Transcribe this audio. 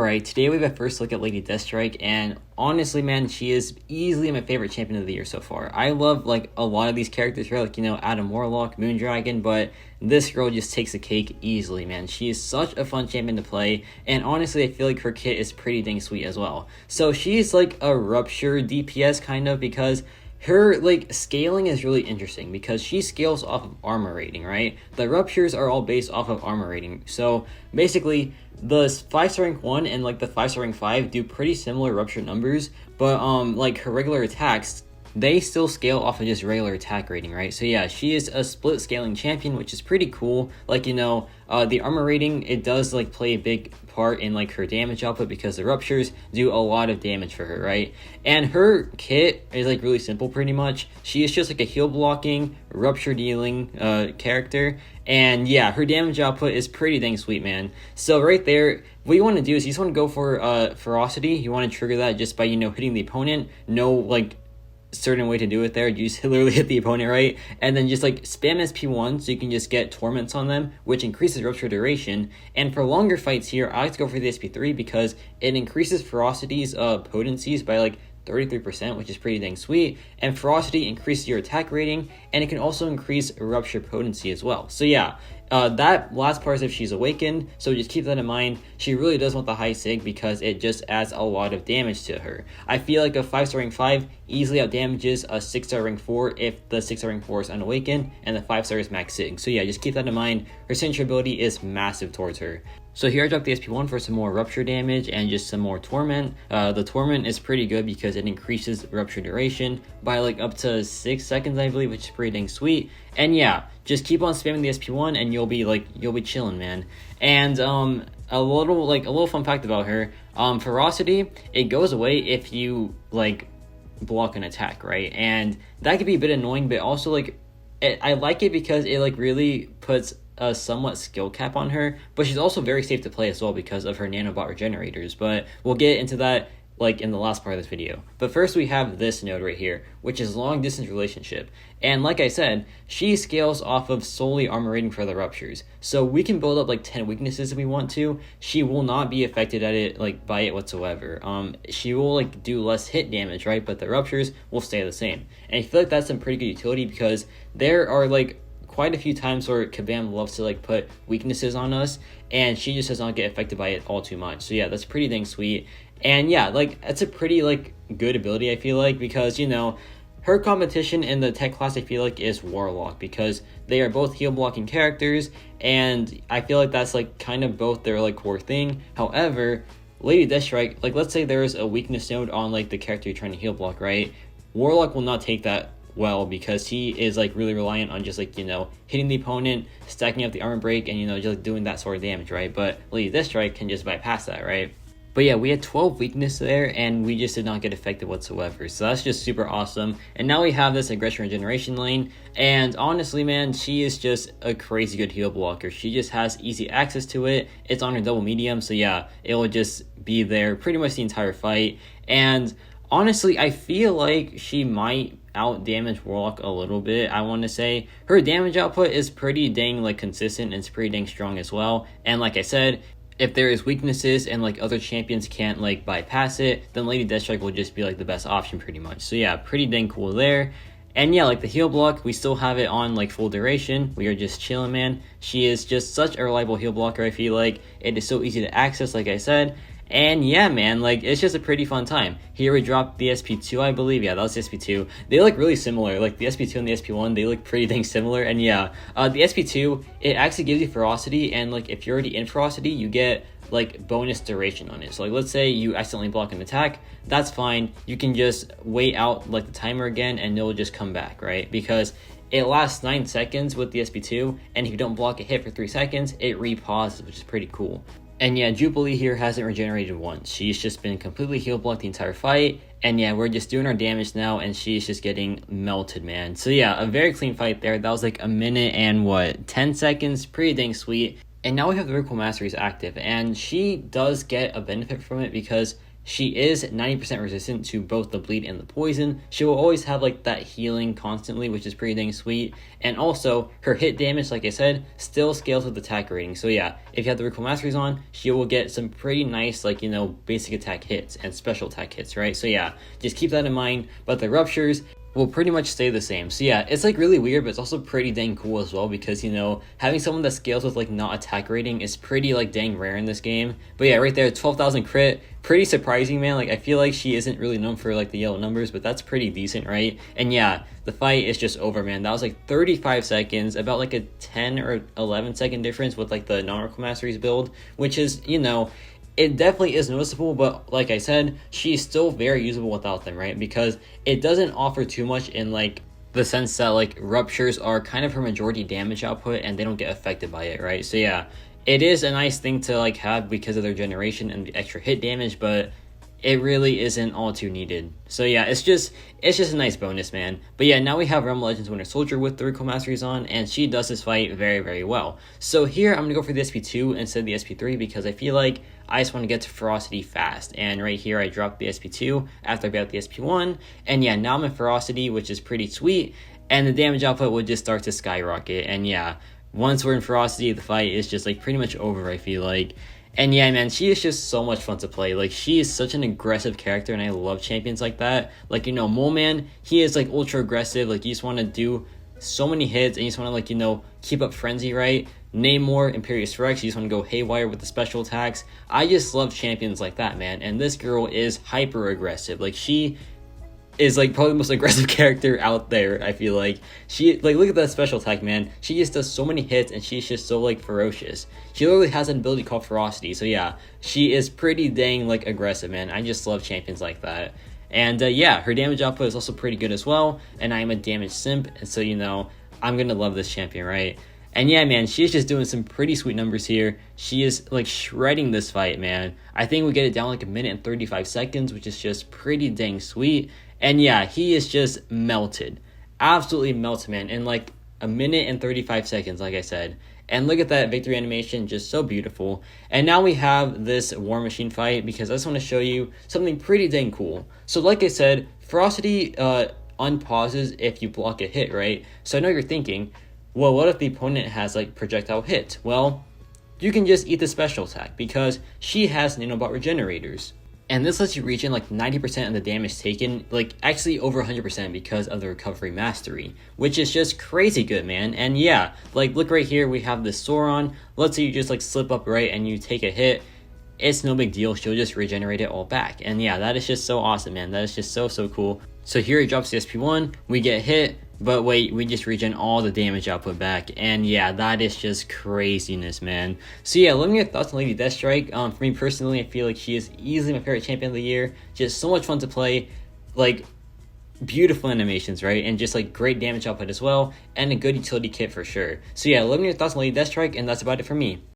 Alright, today we have a first look at Lady Deathstrike, and honestly, man, she is easily my favorite champion of the year so far. I love, a lot of these characters here, Adam Warlock, Moondragon, but this girl just takes the cake easily, man. She is such a fun champion to play, and honestly, I feel like her kit is pretty dang sweet as well. So she's like a Rupture DPS, kind of, because her scaling is really interesting because she scales off of armor rating, right? The Ruptures are all based off of armor rating. So basically the 5-star rank 1 and the 5-star rank 5 do pretty similar Rupture numbers, but her regular attacks, they still scale off of just regular attack rating, right? So yeah, she is a split scaling champion, which is pretty cool. The armor rating, it does play a big part in her damage output because the Ruptures do a lot of damage for her, right? And her kit is really simple pretty much. She is just a heal blocking, Rupture dealing character. And yeah, her damage output is pretty dang sweet, man. So right there, what you want to do is you just want to go for ferocity. You want to trigger that just by hitting the opponent. No certain way to do it there. You just literally hit the opponent, right? And then just spam SP1 so you can just get torments on them, which increases Rupture duration. And for longer fights here, I like to go for the SP3 because it increases ferocity's potencies by 33%, which is pretty dang sweet. And ferocity increases your attack rating, and it can also increase Rupture potency as well. So yeah, that last part is if she's awakened, so just keep that in mind. She really does want the high sig because it just adds a lot of damage to her. I feel like a 5-star rank 5 easily outdamages a 6-star rank 4 if the 6-star rank 4 is unawakened and the 5-star is max sig. So yeah, just keep that in mind. Her signature ability is massive towards her. So here I dropped the SP1 for some more Rupture damage and just some more Torment. The Torment is pretty good because it increases Rupture duration by up to 6 seconds, I believe, which is pretty dang sweet. And yeah, just keep on spamming the SP1 and you'll be chilling, man. And a little fun fact about her, ferocity, it goes away if you block an attack, right? And that could be a bit annoying, but also I like it because it really puts a somewhat skill cap on her, but she's also very safe to play as well because of her nanobot regenerators. But we'll get into that in the last part of this video. But first we have this node right here, which is long distance relationship. And like I said, she scales off of solely armor rating for the Ruptures. So we can build up 10 weaknesses if we want to. She will not be affected at it by it whatsoever. She will do less hit damage, right? But the Ruptures will stay the same. And I feel like that's some pretty good utility because there are quite a few times where Kabam loves to put weaknesses on us, and she just does not get affected by it all too much. So yeah, that's pretty dang sweet. And yeah, that's a pretty good ability, I feel because her competition in the tech class I feel is Warlock, because they are both heal blocking characters, and I feel that's kind of both their core thing. However, Lady Deathstrike, let's say there's a weakness node on the character you're trying to heal block, right? Warlock will not take that well because he is really reliant on just hitting the opponent, stacking up the armor break, and just doing that sort of damage, right? But Lady Deathstrike can just bypass that, right? But yeah, we had 12 weakness there, and we just did not get affected whatsoever. So that's just super awesome. And now we have this aggression regeneration lane, and honestly, man, she is just a crazy good heal blocker. She just has easy access to it. It's on her double medium, so yeah, it will just be there pretty much the entire fight. And honestly, I feel like she might out damage Warlock a little bit. I want to say her damage output is pretty dang consistent, and it's pretty dang strong as well. And like I said, if there is weaknesses and other champions can't bypass it, then Lady Deathstrike will just be the best option pretty much. So yeah, pretty dang cool there. And yeah, the heal block, we still have it on full duration. We are just chilling, man. She is just such a reliable heal blocker. I feel it is so easy to access, like I said. And yeah, man, it's just a pretty fun time. Here we dropped the SP2, I believe. Yeah, that was the SP2. They look really similar. The SP2 and the SP1, they look pretty dang similar. And yeah, the SP2, it actually gives you ferocity, and if you're already in ferocity, you get bonus duration on it. So let's say you accidentally block an attack, that's fine. You can just wait out the timer again, and it'll just come back, right? Because it lasts 9 seconds with the SP2, and if you don't block a hit for 3 seconds, it repauses, which is pretty cool. And yeah, Jubilee here hasn't regenerated once. She's just been completely heal blocked the entire fight. And yeah, we're just doing our damage now, and she's just getting melted, man. So yeah, a very clean fight there. That was a minute and 10 seconds. Pretty dang sweet. And now we have the Vertical Masteries active, and she does get a benefit from it because she is 90% resistant to both the bleed and the poison. She will always have like that healing constantly, which is pretty dang sweet. And also her hit damage, like I said, still scales with attack rating. So yeah, if you have the Recall Masteries on, she will get some pretty nice, like, you know, basic attack hits and special attack hits, right? So yeah, just keep that in mind. But the ruptures will pretty much stay the same. So yeah, it's like really weird, but it's also pretty dang cool as well, because, you know, having someone that scales with like not attack rating is pretty like dang rare in this game. But yeah, right there, 12,000 crit, pretty surprising, man. Like, I feel like she isn't really known for like the yellow numbers, but that's pretty decent, right? And yeah, the fight is just over, man. That was like 35 seconds, about like a 10 or 11 second difference with like the non-Recall Masteries build, which is, you know, it definitely is noticeable, but like I said, she's still very usable without them, right? Because it doesn't offer too much in like the sense that like ruptures are kind of her majority damage output and they don't get affected by it, right? So yeah, it is a nice thing to like have because of their generation and the extra hit damage, but it really isn't all too needed. So yeah, it's just a nice bonus, man. But yeah, now we have Realm Legends Winter Soldier with the Recall Masteries on, and she does this fight very, very well. So here I'm gonna go for the SP2 instead of the SP3 because I feel like I just want to get to Ferocity fast. And right here I dropped the SP2 after I got the SP1, and yeah, now I'm in Ferocity, which is pretty sweet, and the damage output would just start to skyrocket. And yeah, once we're in Ferocity, the fight is just like pretty much over, I feel like. And yeah, man, she is just so much fun to play. Like, she is such an aggressive character, and I love champions like that. Like, you know, Mole Man, he is like ultra aggressive. Like, you just want to do so many hits, and you just want to, like, you know, keep up Frenzy, right? Namor, Imperious Rex, you just want to go haywire with the special attacks. I just love champions like that, man. And this girl is hyper aggressive. Like, she is like probably the most aggressive character out there. I feel like she, like, look at that special attack, man. She just does so many hits, and she's just so like ferocious. She literally has an ability called Ferocity. So yeah, she is pretty dang like aggressive, man. I just love champions like that. And yeah, her damage output is also pretty good as well, and I am a damage simp, and so, you know, I'm gonna love this champion, right? And yeah, man, she's just doing some pretty sweet numbers here. She is like shredding this fight, man. I think we get it down like a minute and 35 seconds, which is just pretty dang sweet. And yeah, he is just melted. Absolutely melted, man, in like a minute and 35 seconds, like I said. And look at that victory animation, just so beautiful. And now we have this War Machine fight because I just want to show you something pretty dang cool. So like I said, Ferocity unpauses if you block a hit, right? So I know you're thinking, well, what if the opponent has like projectile hit? Well, you can just eat the special attack because she has nanobot regenerators. And this lets you regen like 90% of the damage taken, like actually over 100% because of the recovery mastery, which is just crazy good, man. And yeah, like look right here, we have this Sauron. Let's say you just like slip up right and you take a hit. It's no big deal, she'll just regenerate it all back. And yeah, that is just so awesome, man. That is just so cool. So here he drops the SP1, we get hit, but wait, we just regen all the damage output back. And yeah, that is just craziness, man. So yeah, let me know your thoughts on Lady Deathstrike. For me personally, I feel like she is easily my favorite champion of the year. Just so much fun to play, like beautiful animations, right? And just like great damage output as well, and a good utility kit for sure. So yeah, let me know your thoughts on Lady Deathstrike, and that's about it for me.